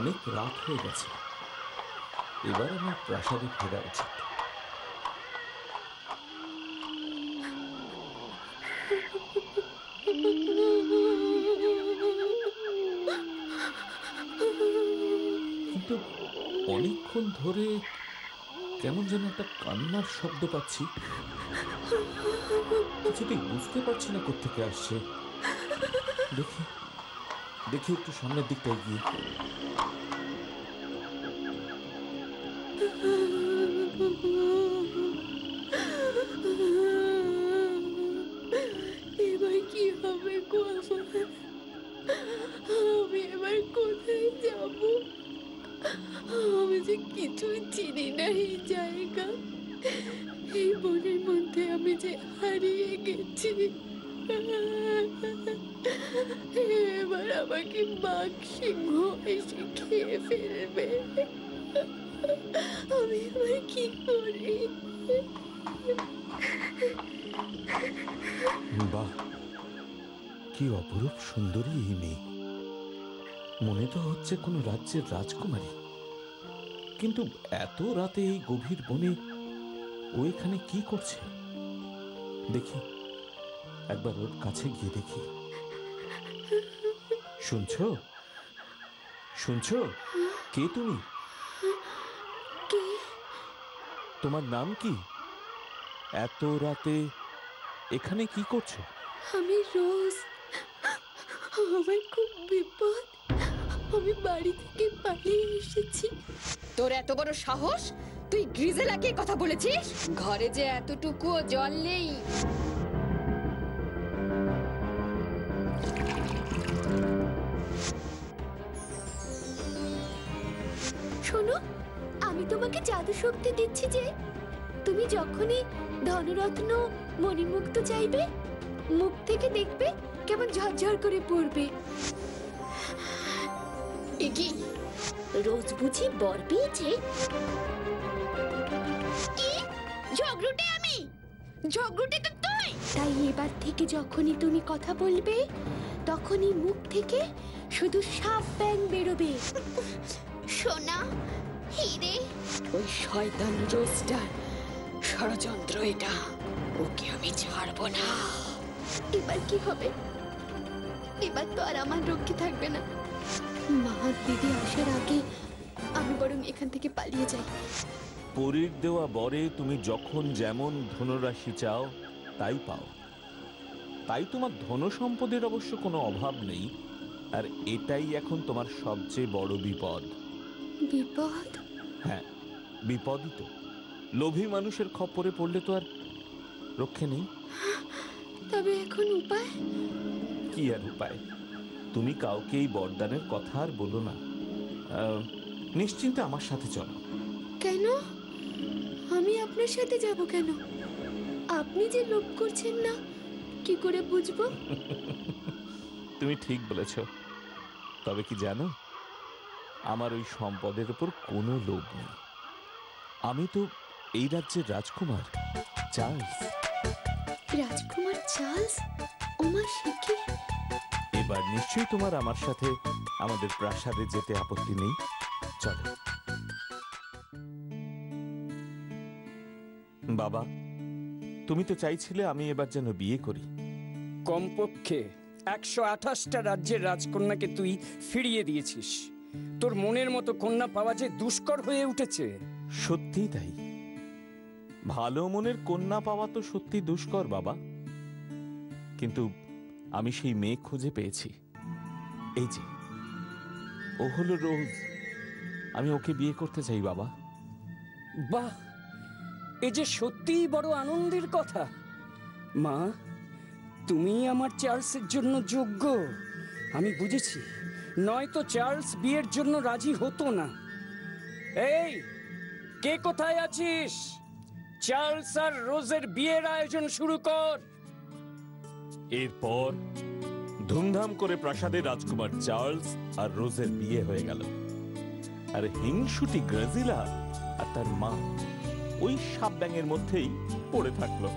অনেক রাত হয়ে গেছে, এবার আমার প্রাসাদে ফেরা উচিত। কিন্তু অনেকক্ষণ ধরে কেমন যেন একটা কান্নার শব্দ পাচ্ছি, কিছুতেই বুঝতে পারছি না কোত্থেকে আসছে। দেখি দেখি একটু সামনের দিকটা এগিয়ে। এবার কি হবে গো আমার? আমি এবার কোথায় যাব? আমি যে কিছুই চিনি না এই জায়গা। এই বনের মধ্যে আমি যে হারিয়ে গেছি। এবার আমাকে বাঘ সিংহ এসে খেয়ে ফেলবে। আমি এবার কি করি? বাহ, কি অপরূপ সুন্দরী এই মেয়ে! মনে তো হচ্ছে কোনো রাজ্যের রাজকুমারী, কিন্তু এত রাতে এই গভীর বনে ও এখানে কি করছে? দেখি, একবার ওর কাছে গিয়ে দেখি। শুনছো? শুনছো? কে তুমি? কে? তোমার নাম কি? এত রাতে এখানে কি করছো? আমি রোজ। আমার খুব বিপদ, আমি বাড়ি থেকে পালিয়ে এসেছি। তোর এত বড় সাহস, তুই গ্রিজেলাকে কথা বলেছিস? ঘরে যে এতটুকুও জল নেই। শোনো, আমি তোমাকে জাদু শক্তি দিচ্ছি যে তুমি যখনই ধনরত্ন মণিমুক্ত চাইবে, মুখ থেকে দেখবে কেমন ঝরঝর করে পড়বে। কি রোজ বুঝি বর পেয়েছে? কি ঝগড়ুটে? আমি ঝগড়ুটে তো তুই। তাই এবার থেকে যখনই তুমি কথা বলবে, তখনই মুখ থেকে শুধু সাপ ব্যাং বেরোবে। সোনা, হিরে, ওই শয়তান রোজটার ষড়যন্ত্র এটা। ওকে আমি ছাড়বো না। এবার কি হবে? এবার তো আর আমার রক্ষে থাকবে না। মা দিদি আসার আগে আমি বরং এখান থেকে পালিয়ে যাই। পরীর দেওয়া বরে তুমি যখন যেমন ধনরাশি চাও তাই পাও। তাই তোমার ধন সম্পদের অবশ্য কোনো অভাব নেই, আর এটাই এখন তোমার সবচেয়ে বড় বিপদ। বিপদ? হ্যাঁ, বিপদই তো। লোভী মানুষের খপ্পরে পড়লে তো আর রক্ষে নেই। তবে এখন উপায় কি আর উপায়? তুমি কাউকে এই বরদানের কথা আর বলো না। নিশ্চিন্তে আমার সাথে চলো। কেন? আমি আপনার সাথে যাব কেন? আপনি যে লোভ করছেন না, কি করে বুঝবো? তুমি ঠিক বলেছ। তবে কি জানো, আমার ওই সম্পদের উপর কোনো লোভ নেই। আমি তো এই রাজ্যের রাজকুমার চার্লস। রাজকুমার চার্লস? ওমা, সে কি? এবার নিশ্চয়ই তোমার আমার সাথে আমাদের প্রাসাদে যেতে আপত্তি নেই। চলো। বাবা, তুমি তো চাইছিলে আমি এবার যেন বিয়ে করি। কমপক্ষে 128টা রাজ্যের রাজকন্যাকে তুই ফিরিয়ে দিয়েছিস। তোর মনের মতো কন্যা পাওয়া যে দুষ্কর হয়ে উঠেছে। সত্যি তাই। ভালো মনের কন্যা পাওয়া তো সত্যি দুষ্কর বাবা, কিন্তু আমি সেই মেয়ে খুঁজে পেয়েছি। এই যে, ও হলো রোজ। আমি ওকে বিয়ে করতে চাই বাবা। বাহ, এ যে সত্যিই বড় আনন্দের কথা। মা, তুমি আমার চার্লসের জন্য যোগ্য। আমি বুঝেছি, নয়তো চার্লস বিয়ের জন্য রাজি হতো না। এই, কে কোথায় আছিস? চার্লস আর রোজের বিয়ের আয়োজন শুরু কর। এরপর ধুমধাম করে প্রাসাদে রাজকুমার চার্লস আর রোজের বিয়ে হয়ে গেল। আর হিংসুটি গ্রাজিলা আর তার মা ওই সাপ ব্যাঙের মধ্যেই পড়ে থাকলো।